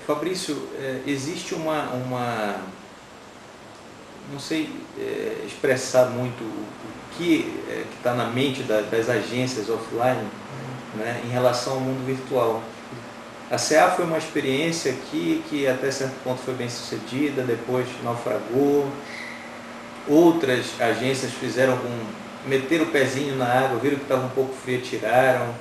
Fabrício, existe não sei expressar muito o que está na mente das agências offline, né, em relação ao mundo virtual. A CA foi uma experiência que até certo ponto foi bem sucedida, depois naufragou. Outras agências meteram o pezinho na água, viram que estava um pouco frio, tiraram.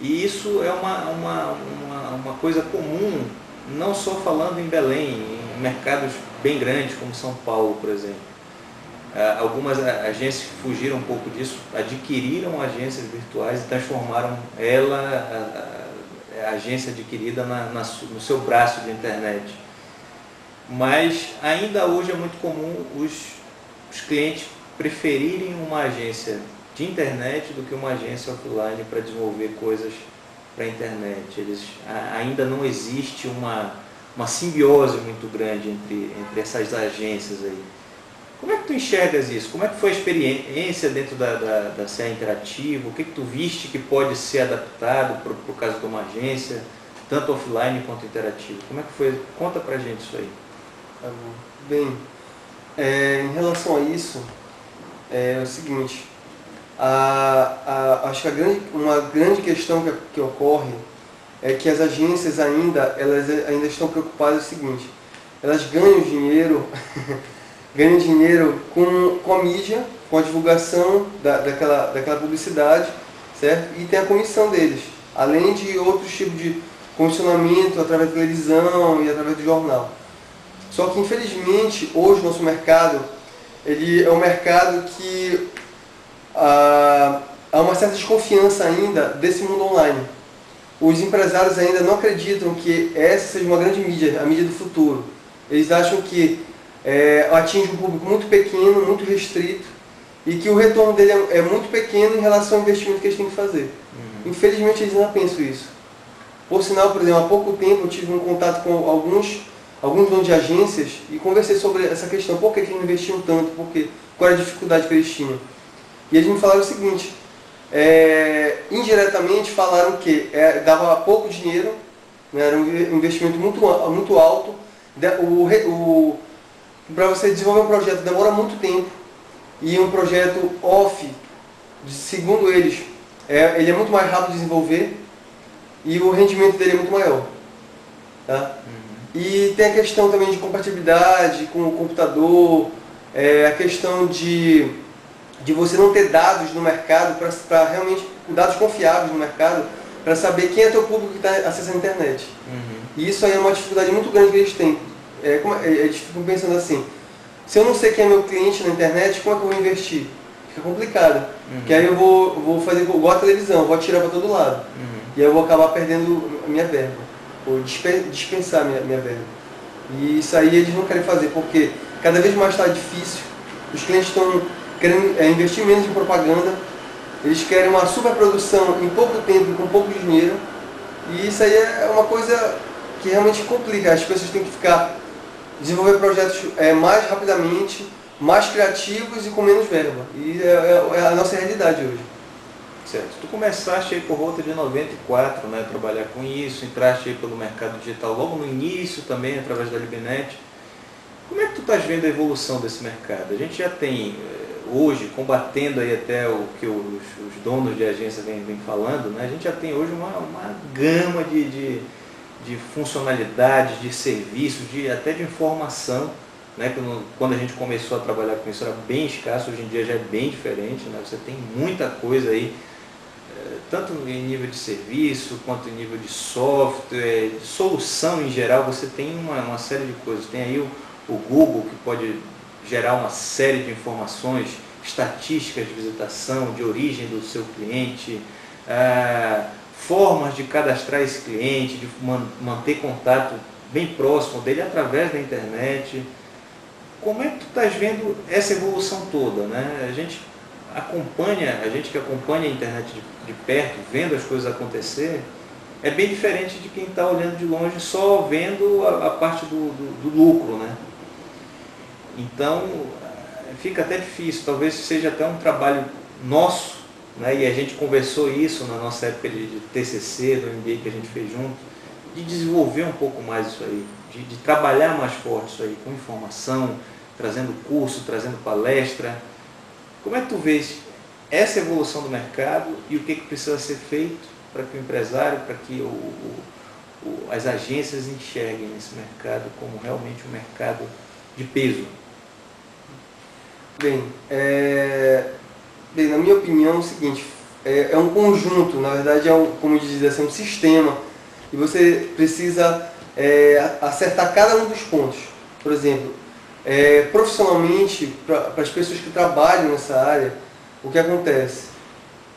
E isso é uma coisa comum, não só falando em Belém, em mercados bem grandes como São Paulo, por exemplo. Algumas agências fugiram um pouco disso, adquiriram agências virtuais e transformaram a agência adquirida no seu braço de internet. Mas ainda hoje é muito comum os clientes preferirem uma agência de internet do que uma agência offline para desenvolver coisas para a internet. Ainda não existe uma simbiose muito grande entre essas agências aí. Como é que tu enxergas isso? Como é que foi a experiência dentro da CA Interativo? O que tu viste que pode ser adaptado para o caso de uma agência, tanto offline quanto interativo? Como é que foi? Conta pra gente isso aí. Tá bom. Bem, em relação a isso, é o seguinte, acho que uma grande questão que ocorre é que as agências elas ainda estão preocupadas com o seguinte: elas ganham dinheiro ganham dinheiro com a mídia, com a divulgação daquela publicidade, certo? E tem a comissão deles, além de outros tipos de comissionamento através da televisão e através do jornal. Só que, infelizmente, hoje o nosso mercado ele é um mercado que há uma certa desconfiança ainda desse mundo online. Os empresários ainda não acreditam que essa seja uma grande mídia, a mídia do futuro. Eles acham que atinge um público muito pequeno, muito restrito, e que o retorno dele é muito pequeno em relação ao investimento que eles têm que fazer. Infelizmente, eles ainda pensam isso. Por sinal, por exemplo, há pouco tempo eu tive um contato com alguns donos de agências e conversei sobre essa questão: por que eles não investiam tanto, qual era a dificuldade que eles tinham. E eles me falaram o seguinte: indiretamente falaram que dava pouco dinheiro, né, era um investimento muito alto, para você desenvolver um projeto demora muito tempo, e um projeto off, segundo eles, ele é muito mais rápido de desenvolver e o rendimento dele é muito maior. Tá? E tem a questão também de compatibilidade com o computador, a questão de você não ter dados no mercado, para realmente, dados confiáveis no mercado, para saber quem é teu público que está acessando a internet. E isso aí é uma dificuldade muito grande que eles têm. Eles ficam pensando assim: se eu não sei quem é meu cliente na internet, como é que eu vou investir? Fica complicado. Porque aí eu vou fazer igual a televisão, vou atirar para todo lado. E aí eu vou acabar perdendo a minha verba, ou dispensar a minha verba. E isso aí eles não querem fazer, porque cada vez mais está difícil, os clientes estão querendo investir menos em propaganda, eles querem uma superprodução em pouco tempo, com pouco dinheiro, e isso aí é uma coisa que realmente complica. As pessoas têm que desenvolver projetos mais rapidamente, mais criativos e com menos verba. E é a nossa realidade hoje. Certo. Tu começaste aí por volta de 94, né, a trabalhar com isso, entraste aí pelo mercado digital logo no início também, através da Libnet. Como é que tu estás vendo a evolução desse mercado? A gente já tem, hoje, combatendo aí até o que os donos de agência vêm falando, né, a gente já tem hoje uma gama de funcionalidades, de serviços, até de informação, né? Quando a gente começou a trabalhar com isso era bem escasso, hoje em dia já é bem diferente, né? Você tem muita coisa aí, tanto em nível de serviço, quanto em nível de software, de solução em geral. Você tem uma série de coisas. Tem aí o Google, que pode gerar uma série de informações, estatísticas de visitação, de origem do seu cliente, formas de cadastrar esse cliente, de manter contato bem próximo dele através da internet. Como é que tu estás vendo essa evolução toda, né? A gente que acompanha a internet de perto, vendo as coisas acontecer, é bem diferente de quem está olhando de longe, só vendo a parte do lucro, né? Então, fica até difícil, talvez seja até um trabalho nosso, né? E a gente conversou isso na nossa época de TCC, do MBA que a gente fez junto, de desenvolver um pouco mais isso aí, de trabalhar mais forte isso aí, com informação, trazendo curso, trazendo palestra. Como é que tu vês essa evolução do mercado e o que precisa ser feito para que o empresário, para que as agências enxerguem esse mercado como realmente um mercado de peso? Bem, na minha opinião é o seguinte, é um conjunto, na verdade como diz assim, um sistema, e você precisa acertar cada um dos pontos. Por exemplo, profissionalmente, para as pessoas que trabalham nessa área, o que acontece?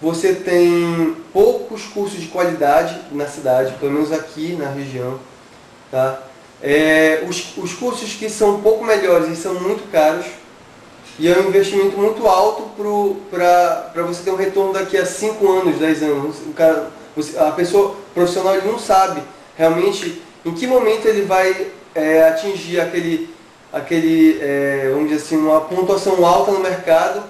Você tem poucos cursos de qualidade na cidade, pelo menos aqui na região. Tá? Os cursos que são um pouco melhores e são muito caros, e é um investimento muito alto para você ter um retorno daqui a 5 anos, 10 anos. A pessoa profissional ele não sabe realmente em que momento ele vai atingir vamos dizer assim, uma pontuação alta no mercado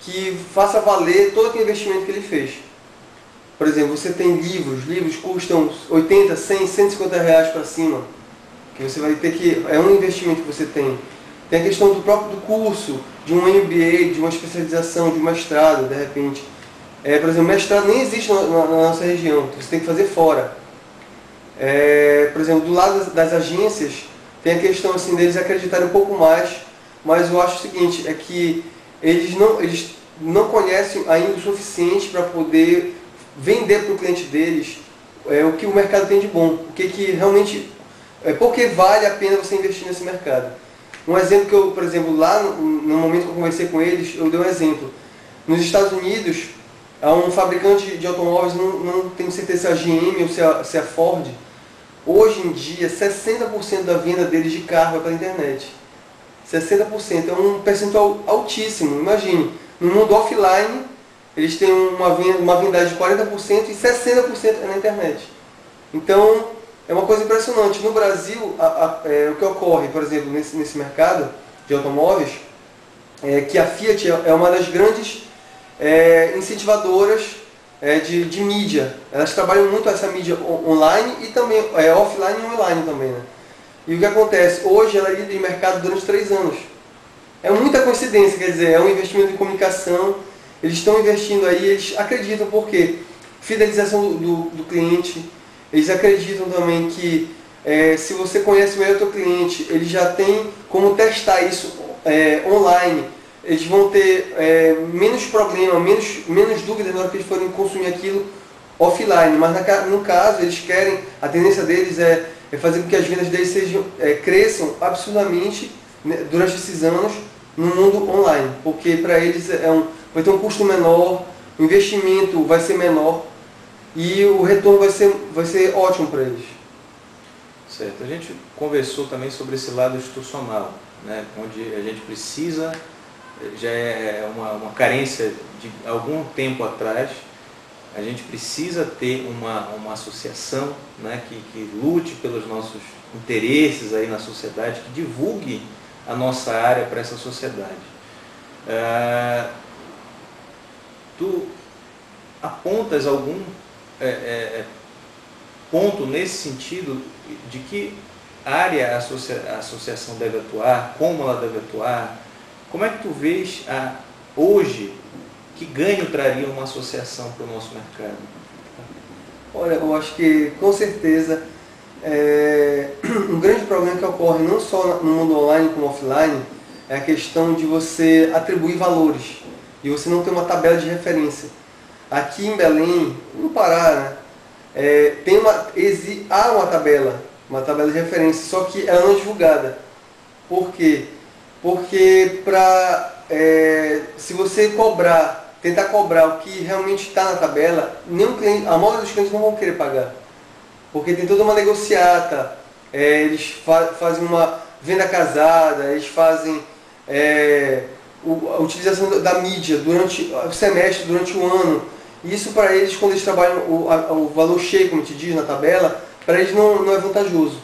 que faça valer todo aquele investimento que ele fez. Por exemplo, você tem livros custam 80, 100, 150 reais para cima, que você vai ter que, é um investimento que você tem. Tem a questão do curso, de um MBA, de uma especialização, de um mestrado, de repente. Por exemplo, mestrado nem existe na nossa região, você tem que fazer fora. Por exemplo, do lado das agências, tem a questão assim, deles acreditarem um pouco mais, mas eu acho o seguinte, é que eles não conhecem ainda o suficiente para poder vender para o cliente deles o que o mercado tem de bom, o que realmente, porque vale a pena você investir nesse mercado. Um exemplo que eu, por exemplo, lá no momento que eu conversei com eles, eu dei um exemplo. Nos Estados Unidos, há um fabricante de automóveis, não tenho certeza se é a GM ou se é a Ford, hoje em dia 60% da venda deles de carro é pela internet. 60%, é um percentual altíssimo, imagine. No mundo offline, eles têm uma vendagem de 40% e 60% é na internet. Então, é uma coisa impressionante. No Brasil, o que ocorre, por exemplo, nesse mercado de automóveis, é que a Fiat é uma das grandes incentivadoras de mídia. Elas trabalham muito essa mídia online e também offline e online também, né? E o que acontece? Hoje ela é líder de mercado durante 3 anos. É muita coincidência, quer dizer, é um investimento em comunicação, eles estão investindo aí, eles acreditam porque fidelização do cliente, eles acreditam também que se você conhece melhor o teu cliente, ele já tem como testar isso online, eles vão ter menos problema, menos dúvidas na hora que eles forem consumir aquilo offline, mas no caso eles querem, a tendência deles é fazer com que as vendas deles cresçam absurdamente, né, durante esses anos no mundo online, porque para eles vai ter um custo menor, o investimento vai ser menor e o retorno vai ser ótimo para eles. Certo. A gente conversou também sobre esse lado institucional, né, onde a gente precisa, já é uma carência de algum tempo atrás, a gente precisa ter uma associação, né, que lute pelos nossos interesses aí na sociedade, que divulgue a nossa área para essa sociedade. Tu apontas algum ponto nesse sentido de que área a associação deve atuar, como ela deve atuar? Como é que tu vês hoje que ganho traria uma associação para o nosso mercado? Olha, eu acho que com certeza um grande problema que ocorre não só no mundo online como offline é a questão de você atribuir valores e você não ter uma tabela de referência. Aqui em Belém, no Pará, né, há uma tabela de referência, só que ela não é divulgada. Por quê? Porque se você tentar cobrar o que realmente está na tabela, a maioria dos clientes não vão querer pagar. Porque tem toda uma negociata, eles fazem uma venda casada, eles fazem a utilização da mídia durante o semestre, durante o ano. Isso para eles, quando eles trabalham o valor cheio, como te diz na tabela, para eles não é vantajoso.